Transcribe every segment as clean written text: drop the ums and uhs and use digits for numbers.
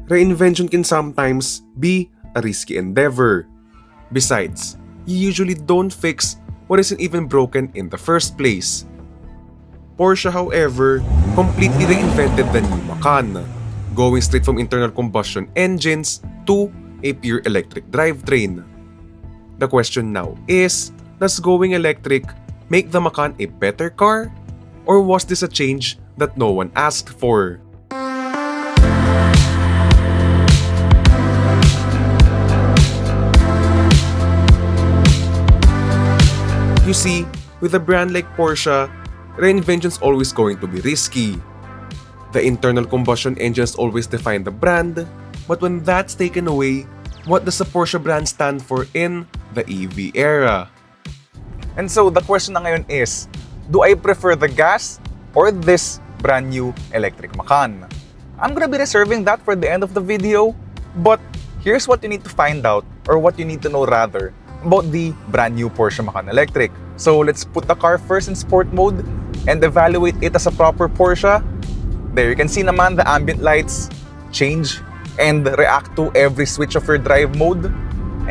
reinvention can sometimes be a risky endeavor. Besides, you usually don't fix what isn't even broken in the first place. Porsche, however, completely reinvented the new Macan, going straight from internal combustion engines to a pure electric drivetrain. The question now is, does going electric make the Macan a better car? Or was this a change that no one asked for? You see, with a brand like Porsche, reinvention's always going to be risky. The internal combustion engines always define the brand, but when that's taken away, what does the Porsche brand stand for in the EV era? And so the question na ngayon is, do I prefer the gas or this brand new electric Macan? I'm gonna be reserving that for the end of the video, but here's what you need to find out, or what you need to know rather, about the brand new Porsche Macan Electric. So let's put the car first in sport mode and evaluate it as a proper Porsche. There you can see naman the ambient lights change and react to every switch of your drive mode.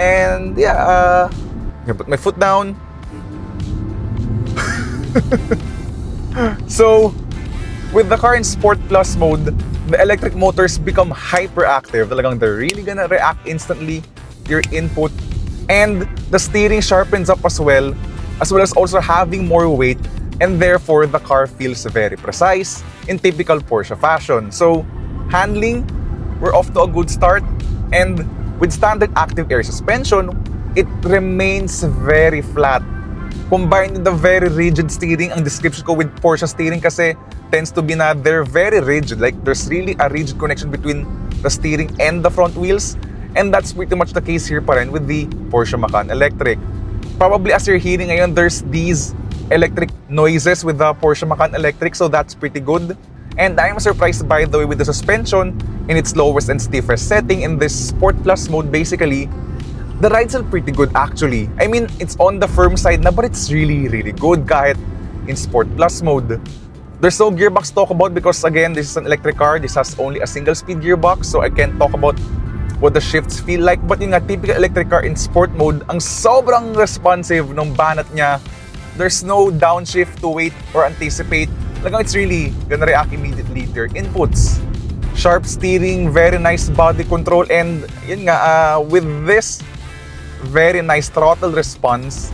And yeah, I'm gonna put my foot down. So, with the car in Sport Plus mode, the electric motors become hyperactive. Talagang they're really gonna react instantly to your input. And the steering sharpens up as well as also having more weight, and therefore the car feels very precise in typical Porsche fashion. So, handling, we're off to a good start, and with standard active air suspension, it remains very flat. Combined with the very rigid steering, ang description ko with Porsche steering kasi tends to be na they're very rigid. Like there's really a rigid connection between the steering and the front wheels. And that's pretty much the case here pa rin with the Porsche Macan Electric. Probably as you're hearing ngayon, there's these electric noises with the Porsche Macan Electric, so that's pretty good. And I'm surprised by the way with the suspension in its lowest and stiffest setting in this Sport Plus mode. Basically, the rides are pretty good actually. I mean, it's on the firm side na, but it's really good kahit in Sport Plus mode. There's no gearbox to talk about because again, this is an electric car. This has only a single speed gearbox, so I can't talk about what the shifts feel like. But yung typical electric car in sport mode, ang sobrang responsive ng banat niya. There's no downshift to wait or anticipate. Like, it's really gonna react immediately to your inputs. Sharp steering, very nice body control, and yun nga, with this very nice throttle response.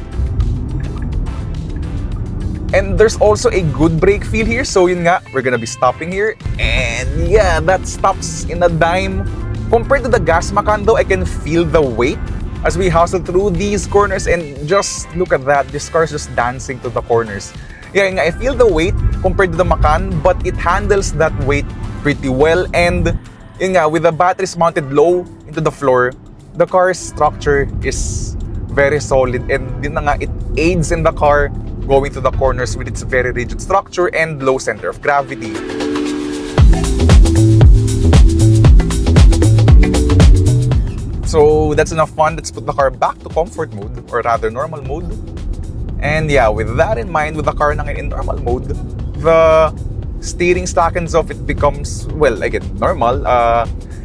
And there's also a good brake feel here. So yun nga, we're gonna be stopping here. And yeah, that stops in a dime. Compared to the gas Macan though, I can feel the weight as we hustle through these corners. And just look at that, this car is just dancing to the corners. Yeah, yun nga, I feel the weight compared to the Macan, but it handles that weight pretty well. And yun nga, with the batteries mounted low into the floor, the car's structure is very solid, and din na nga, it aids in the car going to the corners with its very rigid structure and low center of gravity. So that's enough fun. Let's put the car back to comfort mode, or rather normal mode. And yeah, with that in mind, with the car na in normal mode, the steering slackens off, it becomes, well, again, normal.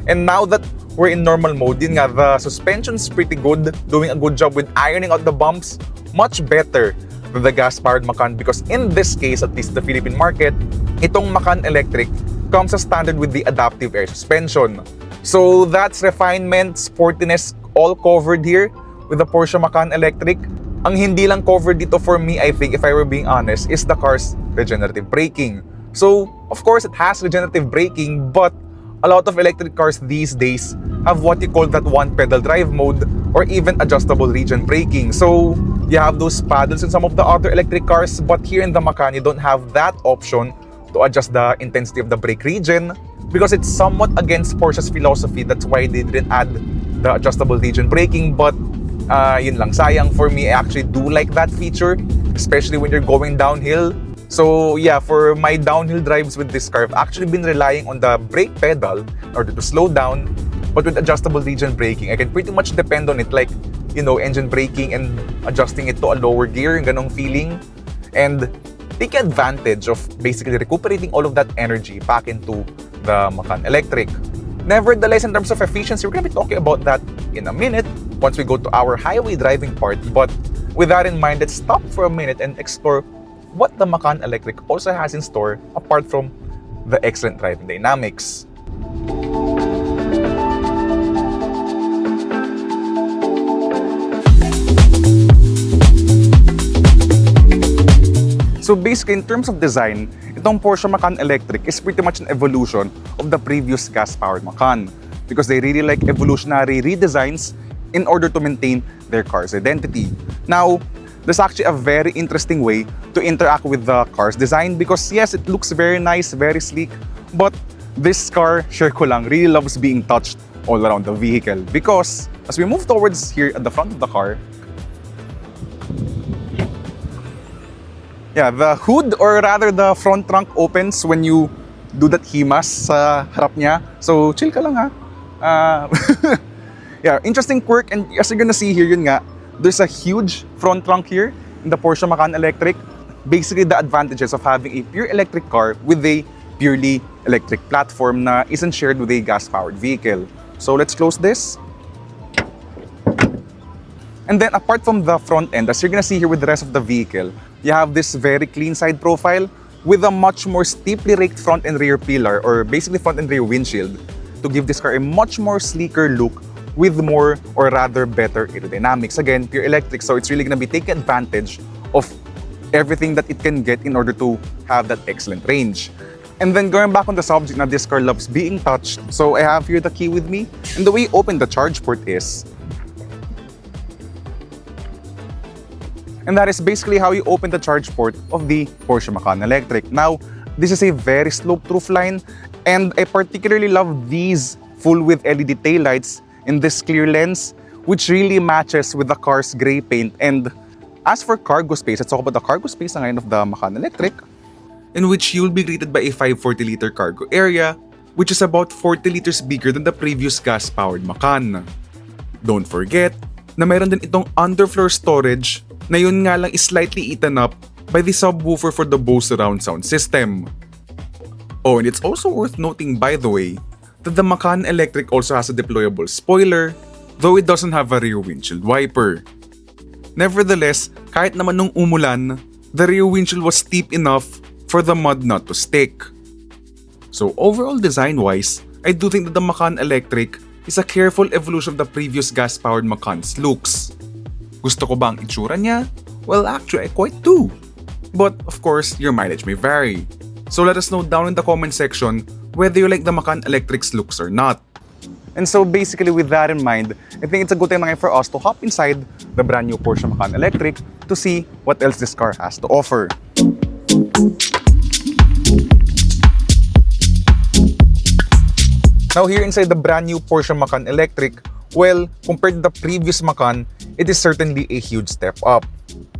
And now that we're in normal mode, yun nga, the suspension's pretty good, doing a good job with ironing out the bumps, much better than the gas-powered Macan, because in this case, at least the Philippine market, itong Macan Electric comes as standard with the adaptive air suspension. So that's refinement, sportiness, all covered here with the Porsche Macan Electric. Ang hindi lang covered dito for me, I think, if I were being honest, is the car's regenerative braking. So, of course, it has regenerative braking, but a lot of electric cars these days have what you call that one-pedal drive mode, or even adjustable regen braking. So, you have those paddles in some of the other electric cars, but here in the Macan, you don't have that option to adjust the intensity of the brake regen because it's somewhat against Porsche's philosophy. That's why they didn't add the adjustable regen braking. But yun lang, sayang for me. I actually do like that feature, especially when you're going downhill. So yeah, for my downhill drives with this car, I've actually been relying on the brake pedal in order to slow down. But with adjustable regen braking, I can pretty much depend on it, like, you know, engine braking and adjusting it to a lower gear, ganong feeling. And take advantage of basically recuperating all of that energy back into the Macan Electric. Nevertheless, in terms of efficiency, we're gonna be talking about that in a minute once we go to our highway driving part. But with that in mind, let's stop for a minute and explore what the Macan Electric also has in store apart from the excellent driving dynamics. So basically, in terms of design, itong Porsche Macan Electric is pretty much an evolution of the previous gas-powered Macan because they really like evolutionary redesigns in order to maintain their car's identity. Now, there's actually a very interesting way to interact with the car's design because yes, it looks very nice, very sleek, but this car, share ko lang, really loves being touched all around the vehicle because as we move towards here at the front of the car, yeah, the hood or rather the front trunk opens when you do that himas sa harap niya. So, chill ka lang ha. Yeah, interesting quirk, and as you're gonna see here, yun nga, there's a huge front trunk here in the Porsche Macan Electric. Basically, the advantages of having a pure electric car with a purely electric platform na isn't shared with a gas-powered vehicle. So, let's close this. And then, apart from the front end, as you're gonna see here with the rest of the vehicle, you have this very clean side profile with a much more steeply raked front and rear pillar, or basically front and rear windshield, to give this car a much more sleeker look with more or rather better aerodynamics. Again, pure electric, so it's really gonna be taking advantage of everything that it can get in order to have that excellent range. And then going back on the subject na this car loves being touched, so I have here the key with me, and the way you open the charge port is, and that is basically how you open the charge port of the Porsche Macan Electric. Now, this is a very sloped roofline, and I particularly love these full-width LED taillights in this clear lens, which really matches with the car's gray paint. And as for cargo space, let's talk about the cargo space ngayon of the Macan Electric, in which you'll be greeted by a 540-liter cargo area, which is about 40 liters bigger than the previous gas-powered Macan. Don't forget na mayroon din itong underfloor storage na yun nga lang is slightly eaten up by the subwoofer for the Bose surround sound system. Oh, and it's also worth noting, by the way, that the Macan Electric also has a deployable spoiler, though it doesn't have a rear windshield wiper. Nevertheless, kahit naman nung umulan, the rear windshield was steep enough for the mud not to stick. So overall design-wise, I do think that the Macan Electric is a careful evolution of the previous gas-powered Macan's looks. Gusto ko ba ang itsura niya? Well, actually, I quite do. But, of course, your mileage may vary. So let us know down in the comment section whether you like the Macan Electric's looks or not. And so basically with that in mind, I think it's a good time for us to hop inside the brand new Porsche Macan Electric to see what else this car has to offer. Now here inside the brand new Porsche Macan Electric, well, compared to the previous Macan, it is certainly a huge step up.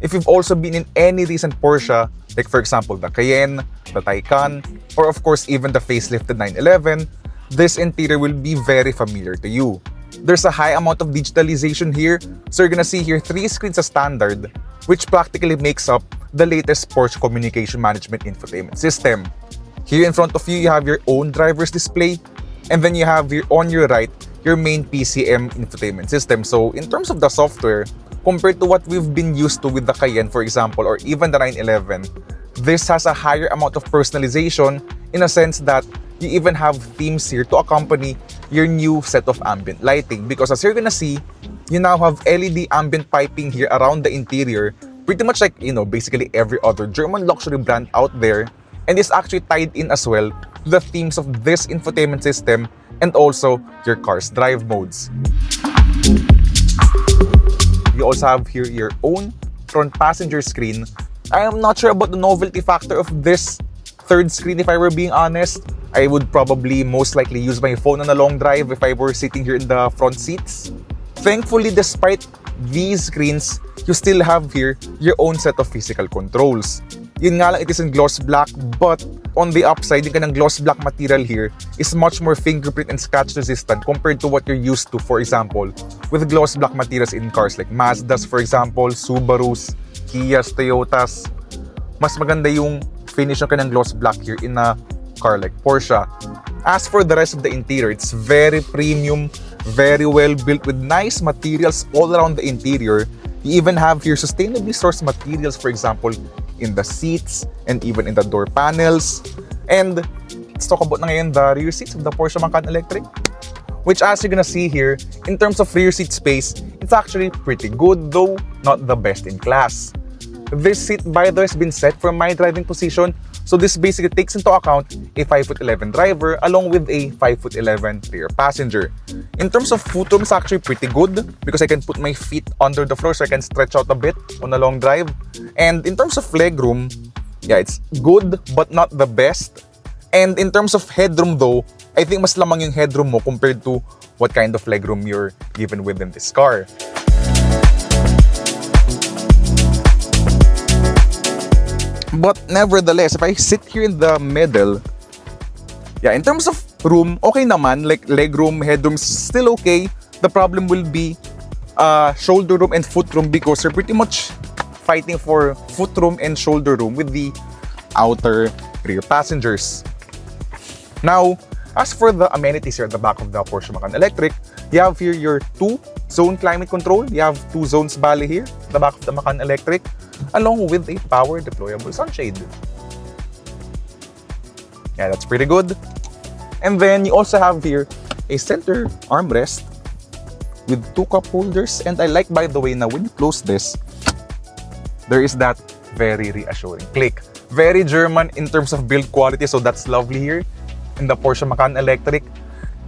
If you've also been in any recent Porsche, like for example the Cayenne, the Taycan, or of course even the facelifted 911, this interior will be very familiar to you. There's a high amount of digitalization here, so you're gonna see here 3 screens as standard, which practically makes up the latest Porsche communication management infotainment system. Here in front of you, you have your own driver's display, and then you have here on your right, your main PCM infotainment system. So in terms of the software, compared to what we've been used to with the Cayenne, for example, or even the 911, this has a higher amount of personalization in a sense that you even have themes here to accompany your new set of ambient lighting. Because as you're gonna see, you now have LED ambient piping here around the interior, pretty much like, basically every other German luxury brand out there. And it's actually tied in as well to the themes of this infotainment system and also your car's drive modes. You also have here your own front passenger screen. I am not sure about the novelty factor of this third screen, if I were being honest. I would probably most likely use my phone on a long drive if I were sitting here in the front seats. Thankfully, despite these screens, you still have here your own set of physical controls. Yun nga lang, it is in gloss black, but on the upside, yung kanang gloss black material here is much more fingerprint and scratch resistant compared to what you're used to, for example, with gloss black materials in cars like Mazdas, for example, Subarus, Kias, Toyotas. Mas maganda yung finish ng kanang gloss black here in a car like Porsche. As for the rest of the interior, it's very premium, very well built with nice materials all around the interior. You even have here sustainably sourced materials, for example, in the seats and even in the door panels. And let's talk about na ngayon the rear seats of the Porsche Macan Electric, which as you're gonna see here, in terms of rear seat space, it's actually pretty good, though not the best in class. This seat, by the way, has been set for my driving position, so this basically takes into account a 5'11" driver along with a 5'11" rear passenger. In terms of footroom, it's actually pretty good because I can put my feet under the floor so I can stretch out a bit on a long drive. And in terms of legroom, yeah, it's good but not the best. And in terms of headroom though, I think mas lamang yung headroom mo compared to what kind of legroom you're given within this car. But nevertheless, if I sit here in the middle, yeah, in terms of room, okay naman, like legroom, headroom, still okay. The problem will be shoulder room and foot room because you're pretty much fighting for foot room and shoulder room with the outer rear passengers. Now, as for the amenities here at the back of the Porsche Macan Electric, you have here your 2-zone climate control. You have 2 zones bali here at the back of the Macan Electric, along with a power deployable sunshade. Yeah, that's pretty good. And then you also have here a center armrest with 2 cup holders. And I like, by the way, now when you close this, there is that very reassuring click. Very German in terms of build quality, so that's lovely here in the Porsche Macan Electric.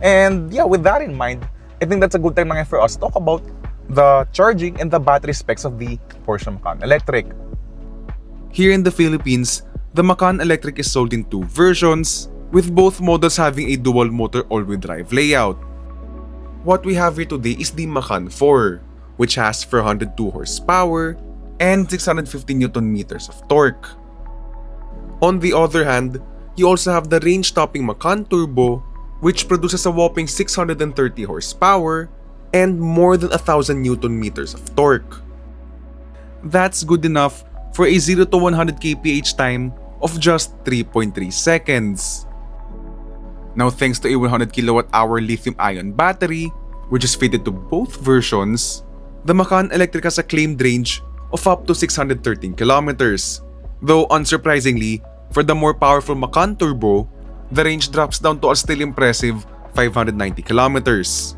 And yeah, with that in mind, I think that's a good time for us to talk about the charging and the battery specs of the Porsche Macan Electric. Here in the Philippines, the Macan Electric is sold in 2 versions, with both models having a dual motor all-wheel drive layout. What we have here today is the Macan 4, which has 402 horsepower and 650 Newton meters of torque. On the other hand, you also have the range-topping Macan Turbo, which produces a whopping 630 horsepower and more than 1,000 Newton meters of torque. That's good enough for a 0 to 100 kph time of just 3.3 seconds. Now, thanks to a 100 kWh lithium-ion battery, which is fitted to both versions, the Macan Electric has a claimed range of up to 613 kilometers. Though unsurprisingly, for the more powerful Macan Turbo, the range drops down to a still impressive 590 kilometers.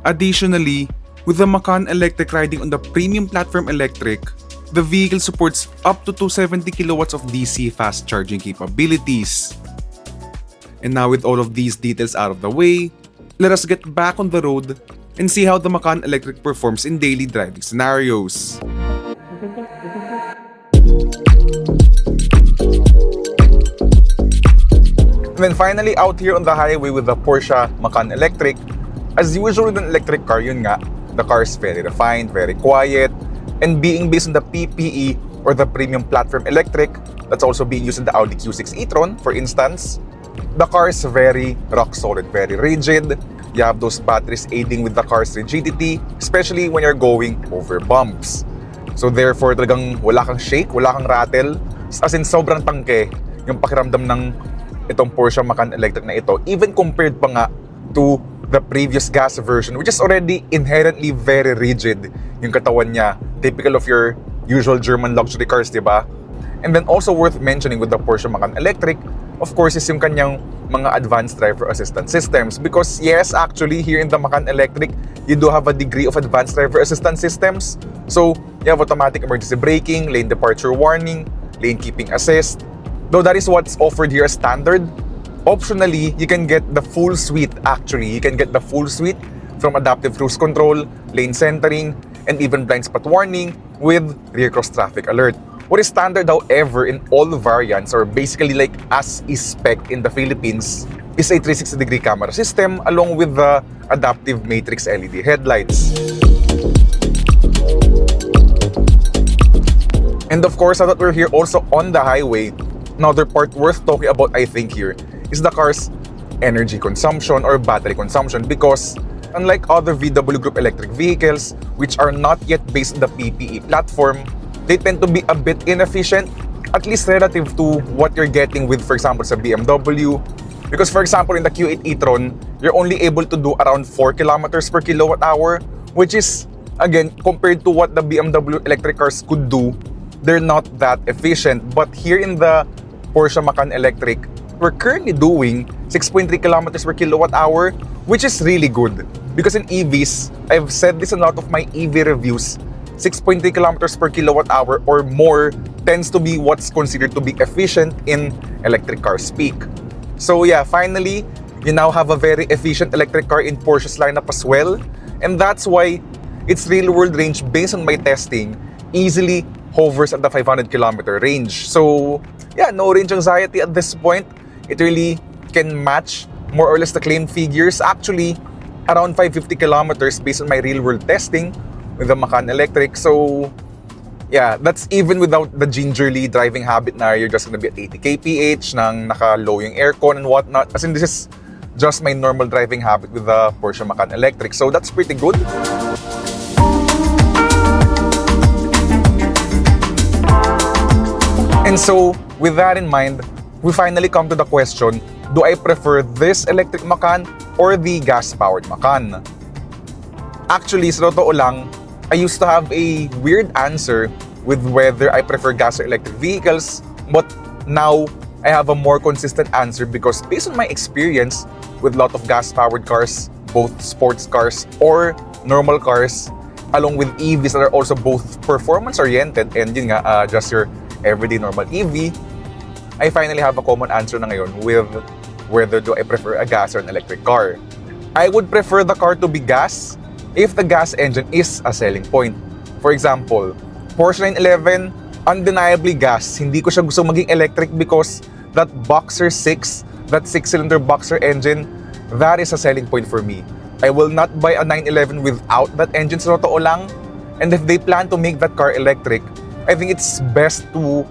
Additionally, with the Macan Electric riding on the premium platform Electric, the vehicle supports up to 270 kilowatts of DC fast charging capabilities. And now with all of these details out of the way, let us get back on the road and see how the Macan Electric performs in daily driving scenarios. And then finally, out here on the highway with the Porsche Macan Electric, as usual with an electric car, yun nga, the car is very refined, very quiet, and being based on the PPE or the premium platform electric that's also being used in the Audi Q6 e-tron, for instance, the car is very rock solid, very rigid. You have those batteries aiding with the car's rigidity, especially when you're going over bumps. So therefore, talagang wala kang shake, wala kang rattle, as in sobrang tangke yung pakiramdam ng itong Porsche Macan Electric na ito, even compared pa nga to the previous gas version, which is already inherently very rigid yung katawan niya, typical of your usual German luxury cars, di ba? And then also worth mentioning with the Porsche Macan Electric, of course, is yung kanyang mga advanced driver assistance systems. Because yes, actually, here in the Macan Electric, you do have a degree of advanced driver assistance systems. So, you have automatic emergency braking, lane departure warning, lane keeping assist. Though that is what's offered here as standard, optionally, you can get the full suite actually. You can get the full suite from adaptive cruise control, lane centering, and even blind spot warning with rear cross traffic alert. What is standard, however, in all variants, or basically like as is spec in the Philippines, is a 360-degree camera system along with the adaptive matrix LED headlights. And of course, now that we're here also on the highway, another part worth talking about, I think, here is the car's energy consumption or battery consumption, because unlike other VW Group electric vehicles, which are not yet based on the PPE platform, they tend to be a bit inefficient, at least relative to what you're getting with, for example, sa BMW, Because for example, in the Q8 e-tron, you're only able to do around 4 kilometers per kilowatt hour, which is, again, compared to what the BMW electric cars could do, they're not that efficient. But here in the Porsche Macan Electric, we're currently doing 6.3 kilometers per kilowatt hour, which is really good. Because in EVs, I've said this in a lot of my EV reviews, 6.3 kilometers per kilowatt hour or more tends to be what's considered to be efficient in electric car speak. So yeah, finally, you now have a very efficient electric car in Porsche's lineup as well. And that's why its real-world range, based on my testing, easily hovers at the 500 kilometer range. So yeah, no range anxiety at this point. It really can match more or less the claimed figures. Actually, around 550 kilometers based on my real-world testing with the Macan Electric. So yeah, that's even without the gingerly driving habit na you're just gonna be at 80 kph, nang naka-low yung aircon and whatnot. As in, this is just my normal driving habit with the Porsche Macan Electric. So that's pretty good. And so, with that in mind, we finally come to the question, do I prefer this electric Macan or the gas-powered Macan? Actually, sa totoo lang, I used to have a weird answer with whether I prefer gas or electric vehicles, but now I have a more consistent answer because based on my experience with a lot of gas-powered cars, both sports cars or normal cars, along with EVs that are also both performance-oriented and yun nga, just your everyday normal EV, I finally have a common answer na ngayon with whether do I prefer a gas or an electric car. I would prefer the car to be gas if the gas engine is a selling point. For example, Porsche 911, undeniably gas. Hindi ko siya gusto maging electric because that Boxer 6, that 6-cylinder Boxer engine, that is a selling point for me. I will not buy a 911 without that engine sa totoo lang. And if they plan to make that car electric, I think it's best to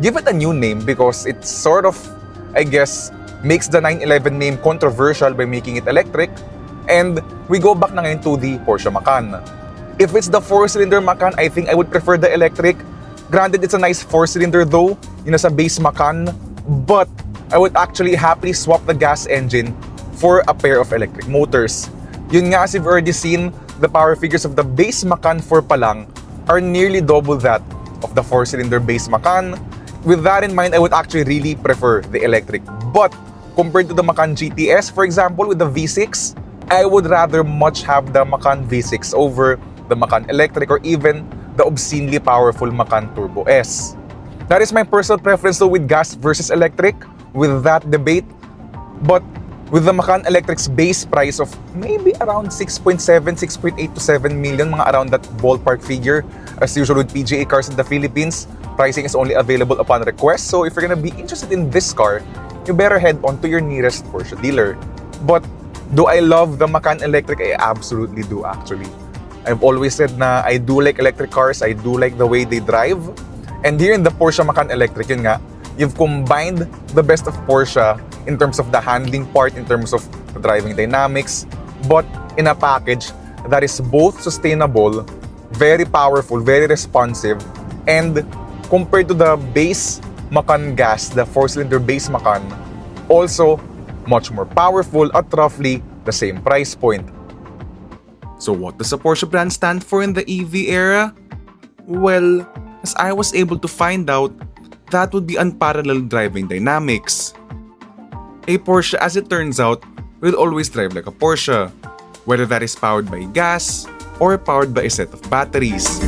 give it a new name because it sort of, I guess, makes the 911 name controversial by making it electric. And we go back na ngayon to the Porsche Macan. If it's the 4-cylinder Macan, I think I would prefer the electric. Granted, it's a nice 4-cylinder though, yun sa base Macan. But I would actually happily swap the gas engine for a pair of electric motors. Yun nga, as you've already seen, the power figures of the base Macan 4 pa lang are nearly double that of the 4-cylinder base Macan. With that in mind, I would actually really prefer the electric. But compared to the Macan GTS, for example, with the V6, I would rather much have the Macan V6 over the Macan Electric or even the obscenely powerful Macan Turbo S. That is my personal preference though with gas versus electric, with that debate. But with the Macan Electric's base price of maybe around 6.7, 6.8 to 7 million, mga around that ballpark figure, as usual with PGA cars in the Philippines, pricing is only available upon request. So if you're gonna be interested in this car, you better head on to your nearest Porsche dealer. But do I love the Macan Electric? I absolutely do actually. I've always said na I do like electric cars, I do like the way they drive. And here in the Porsche Macan Electric, yun nga, you've combined the best of Porsche in terms of the handling part, in terms of the driving dynamics, but in a package that is both sustainable, very powerful, very responsive, and compared to the base Macan gas, the 4-cylinder base Macan, also much more powerful at roughly the same price point. So what does the Porsche brand stand for in the EV era? Well, as I was able to find out, that would be unparalleled driving dynamics. A Porsche, as it turns out, will always drive like a Porsche, whether that is powered by gas or powered by a set of batteries.